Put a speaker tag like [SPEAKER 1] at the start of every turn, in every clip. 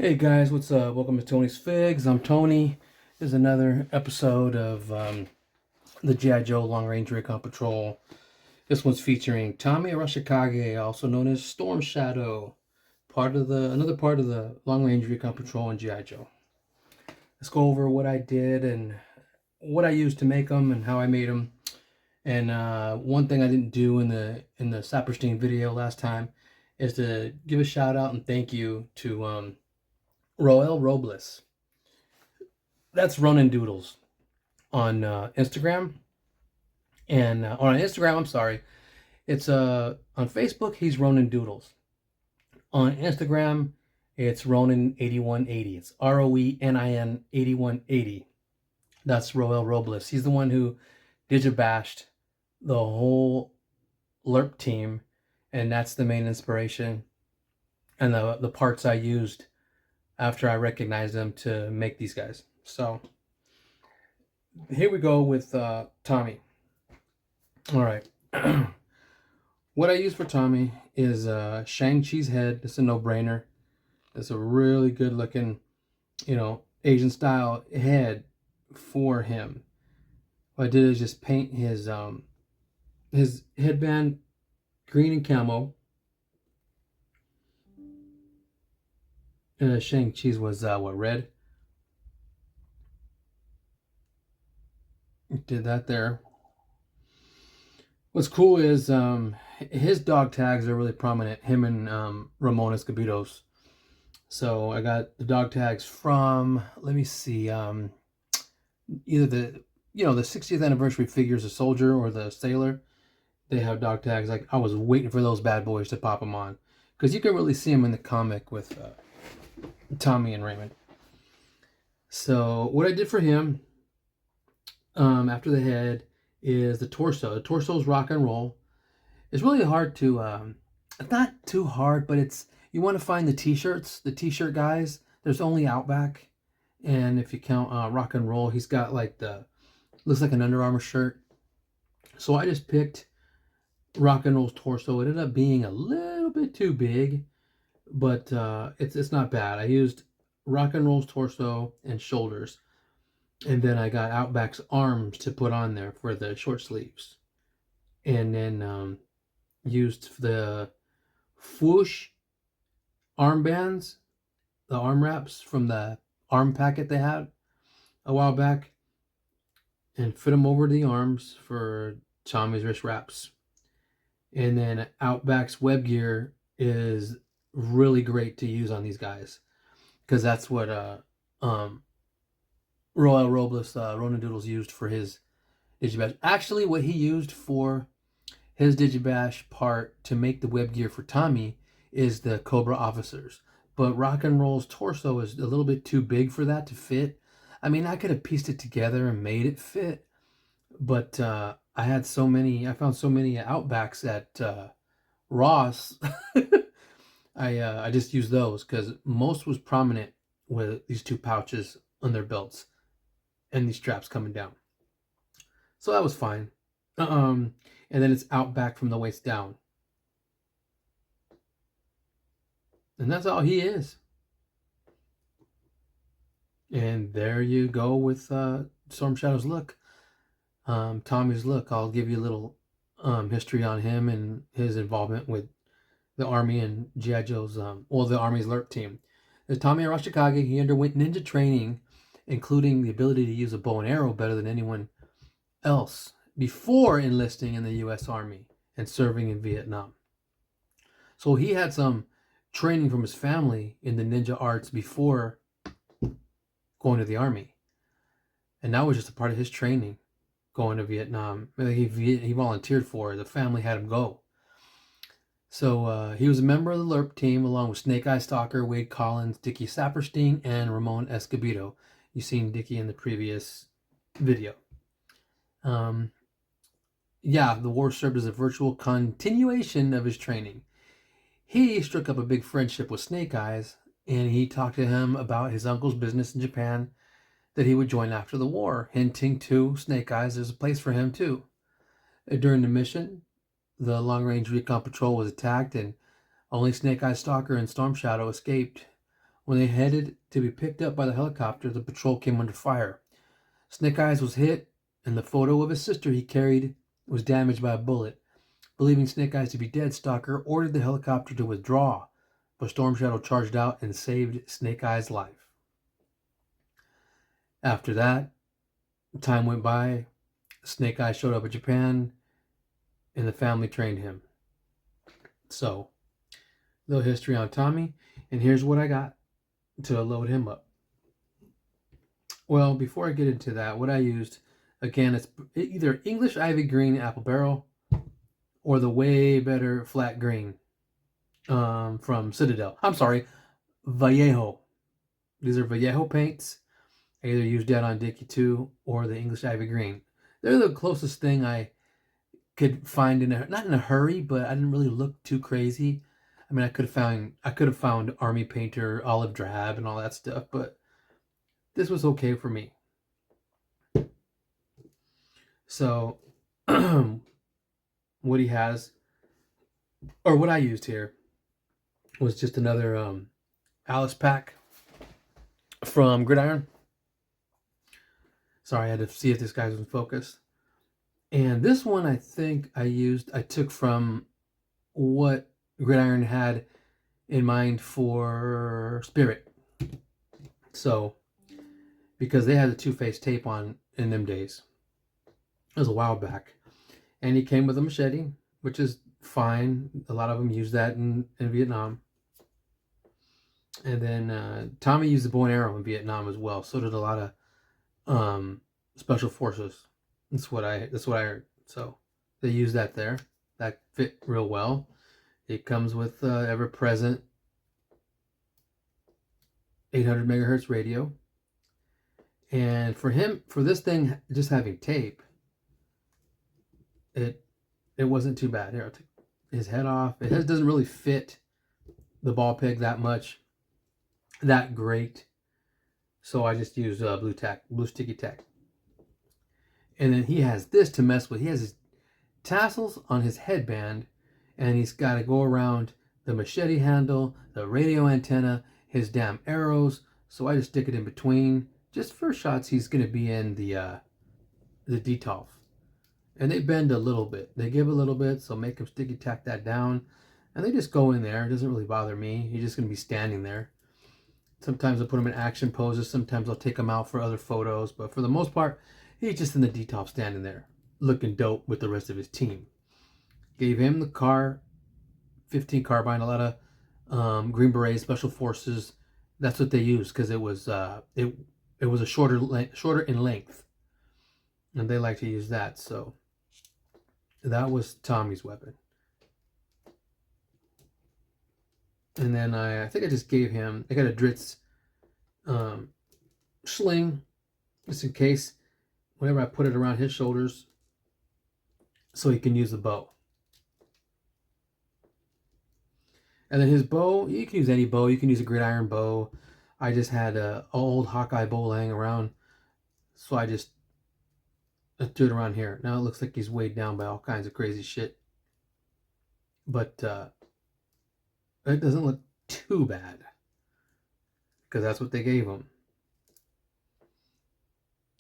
[SPEAKER 1] Hey guys, what's up? Welcome to Tony's Figs. I'm Tony. This is another episode of the G.I. Joe Long Range Recon Patrol. This one's featuring Tommy ARASHIKAGE, also known as Storm Shadow, another part of the Long Range Recon Patrol in G.I. Joe. Let's go over what I did and what I used to make them and how I made them. And one thing I didn't do in the Saperstein video last time is to give a shout out and thank you to Roel Robles. That's Ronin Doodles on Instagram. And on Instagram, I'm sorry. It's on Facebook, he's Ronin Doodles. On Instagram, it's Ronin8180. It's ROENIN 8180. That's Roel Robles. He's the one who digibashed the whole LRRP team, and that's the main inspiration and the parts I used after I recognized them to make these guys. So here we go with Tommy. All right. What I use for Tommy is Shang-Chi's head. It's a no-brainer. It's a really good looking, Asian style head for him. What I did is just paint his headband green and camo. Shang-Chi's was red. Did that there. What's cool is his dog tags are really prominent. Him and Ramon Escobedo's. So I got the dog tags from, let me see, either the 60th anniversary figures, the soldier or the sailor. They have dog tags. Like, I was waiting for those bad boys to pop them on, because you can really see them in the comic with Tommy and Raymond. So what I did for him after the head is the torso. The torso's rock and roll. It's really hard to, it's not too hard, but you want to find the t-shirts, the t-shirt guys. There's only Outback, and if you count rock and roll, he's got like looks like an Under Armour shirt. So I just picked rock and roll's torso. It ended up being a little bit too big, but it's not bad. I used rock and roll's torso and shoulders, and then I got Outback's arms to put on there for the short sleeves, and then used the Fwoosh armbands, the arm wraps from the arm packet they had a while back, and fit them over the arms for Tommy's wrist wraps. And then Outback's web gear is really great to use on these guys, because that's what Roel Robles, Ronin Doodles, used for his Digibash. Actually, what he used for his Digibash part to make the web gear for Tommy is the Cobra officers. But Rock and Roll's torso is a little bit too big for that to fit. I mean, I could have pieced it together and made it fit, but I found so many Outbacks at Ross. I just used those because most was prominent with these two pouches on their belts and these straps coming down. So that was fine. And then it's Outback from the waist down. And that's all he is. And there you go with Storm Shadow's look. Tommy's look. I'll give you a little history on him and his involvement with the Army and G.I. Joe's, the Army's LRRP team. As Tommy ARASHIKAGE, he underwent ninja training, including the ability to use a bow and arrow better than anyone else, before enlisting in the U.S. Army and serving in Vietnam. So he had some training from his family in the ninja arts before going to the Army. And that was just a part of his training, going to Vietnam. He volunteered for it. The family had him go. So he was a member of the LRRP team along with Snake Eye Stalker, Wade Collins, Dickie Saperstein, and Ramon Escobedo. You've seen Dickie in the previous video. The war served as a virtual continuation of his training. He struck up a big friendship with Snake Eyes, and he talked to him about his uncle's business in Japan that he would join after the war, hinting to Snake Eyes there's a place for him too. During the mission, the Long Range Recon Patrol was attacked, and only Snake Eye Stalker and Storm Shadow escaped, When they headed to be picked up by the helicopter, the patrol came under fire. Snake Eyes was hit, and the photo of his sister he carried was damaged by a bullet. Believing Snake Eyes to be dead, Stalker ordered the helicopter to withdraw, but Storm Shadow charged out and saved Snake Eyes' life. After that, time went by. Snake Eyes showed up in Japan, and the family trained him. So, little history on Tommy, and here's what I got to load him up. Well, before I get into that, what I used, again, it's either English Ivy Green Apple Barrel or the way better flat green from Citadel. I'm sorry, Vallejo. These are Vallejo paints. I either used that on Dickie 2 or the English Ivy Green. They're the closest thing I could find not in a hurry, but I didn't really look too crazy. I mean, I could have found Army Painter, Olive Drab, and all that stuff, but this was okay for me. So, what he has, or what I used here, was just another Alice pack from Gridiron. Sorry, I had to see if this guy was in focus. And this one, I think I took from what Gridiron had in mind for Spirit. So, because they had the two-face tape on in them days. It was a while back. And he came with a machete, which is fine. A lot of them use that in Vietnam. And then Tommy used the bow and arrow in Vietnam as well. So did a lot of special forces. That's what I heard. So they use that there. That fit real well. It comes with ever-present 800 megahertz radio. And for this thing just having tape, it wasn't too bad. Here, I'll take his head off. It doesn't really fit the ball peg that much, that great. So I just use blue sticky tack. And then he has this to mess with. He has his tassels on his headband, and he's got to go around the machete handle, the radio antenna, his damn arrows. So I just stick it in between. Just for shots, he's going to be in the detolf. And they bend a little bit. They give a little bit, so make him sticky tack that down. And they just go in there. It doesn't really bother me. He's just going to be standing there. Sometimes I'll put him in action poses. Sometimes I'll take him out for other photos. But for the most part, he's just in the detolf standing there, looking dope with the rest of his team. Gave him the CAR 15 carbine, a lot of Green Berets, Special Forces. That's what they used because it was a shorter in length. And they like to use that. So that was Tommy's weapon. And then I think I just gave him, I got a Dritz sling, just in case, whenever I put it around his shoulders, so he can use the bow. And then his bow, you can use any bow. You can use a gridiron bow. I just had an old Hawkeye bow laying around, so I just threw it around here. Now it looks like he's weighed down by all kinds of crazy shit. But it doesn't look too bad, because that's what they gave him.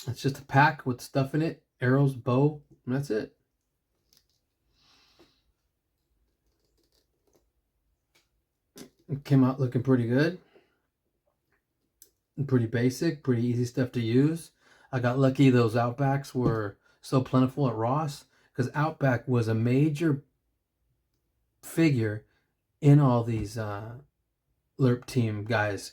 [SPEAKER 1] It's just a pack with stuff in it, arrows, bow, and that's it. It came out looking pretty good. Pretty basic, pretty easy stuff to use. I got lucky those Outbacks were so plentiful at Ross, because Outback was a major figure in all these LRRP team guys.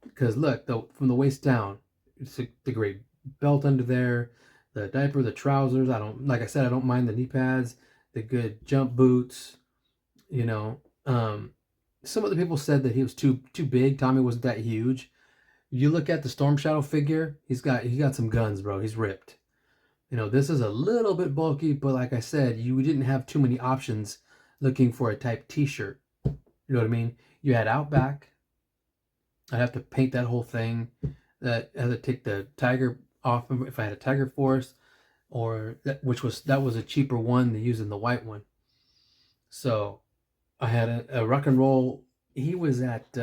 [SPEAKER 1] Because look, from the waist down, it's the great belt under there, the diaper, the trousers. Like I said, I don't mind the knee pads, the good jump boots. You know, some of the people said that he was too big. Tommy wasn't that huge. You look at the Storm Shadow figure, he got some guns, bro. He's ripped. You know, this is a little bit bulky, but like I said, you didn't have too many options looking for a type t-shirt. You know what I mean? You had Outback. I'd have to paint that whole thing. That I had to take the tiger off if I had a Tiger Force, or that was a cheaper one than using the white one. So I had a rock and roll. He was at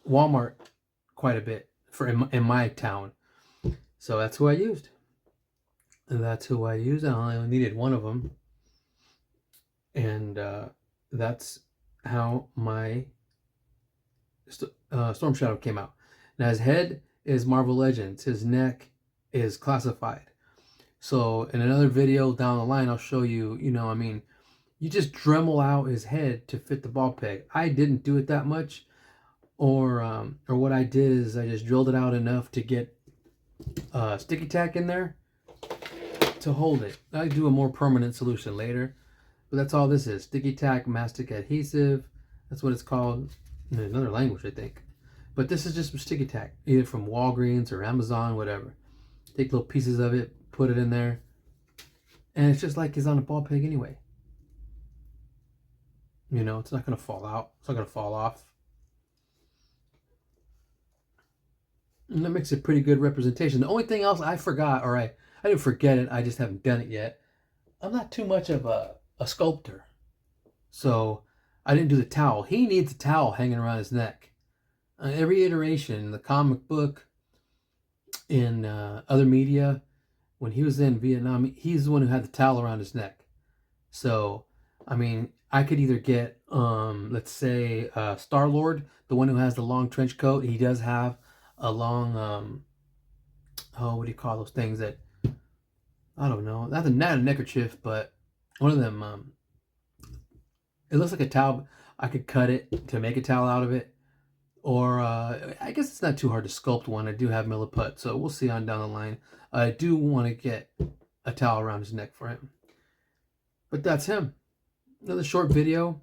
[SPEAKER 1] Walmart quite a bit for in my town. So that's who I used. And that's who I used. I only needed one of them. And that's how my Storm Shadow came out. Now his head is Marvel Legends. His neck is classified. So in another video down the line, I'll show you, I mean, you just Dremel out his head to fit the ball peg. I didn't do it that much. Or what I did is I just drilled it out enough to get sticky tack in there to hold it. I do a more permanent solution later. But that's all this is. Sticky tack, mastic adhesive. That's what it's called in another language, I think. But this is just some sticky tack, either from Walgreens or Amazon, whatever. Take little pieces of it, put it in there. And it's just like it's on a ball peg anyway. It's not going to fall out. It's not going to fall off. And that makes a pretty good representation. The only thing else I forgot, or I didn't forget it, I just haven't done it yet. I'm not too much of a sculptor. So I didn't do the towel. He needs a towel hanging around his neck. Every iteration in the comic book, in other media, when he was in Vietnam, he's the one who had the towel around his neck. So, I mean, I could either get, let's say, Star-Lord, the one who has the long trench coat. He does have a long, what do you call those things that, I don't know, not a neckerchief, but one of them, it looks like a towel. I could cut it to make a towel out of it. Or I guess it's not too hard to sculpt one. I do have milliput, so we'll see on down the line. I do want to get a towel around his neck for him. But that's him. Another short video.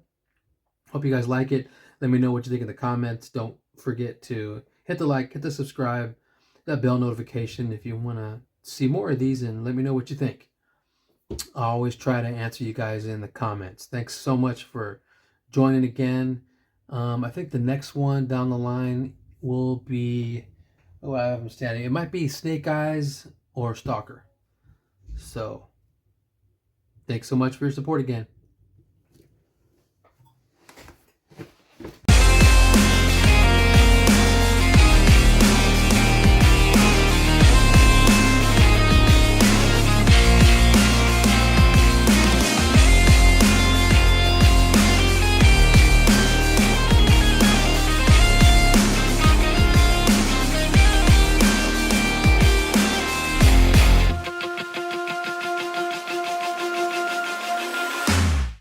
[SPEAKER 1] Hope you guys like it. Let me know what you think in the comments. Don't forget to hit the like, hit the subscribe, that bell notification if you want to see more of these, and let me know what you think. I always try to answer you guys in the comments. Thanks so much for joining again. I think the next one down the line will be, I have them standing. It might be Snake Eyes or Stalker. So, thanks so much for your support again.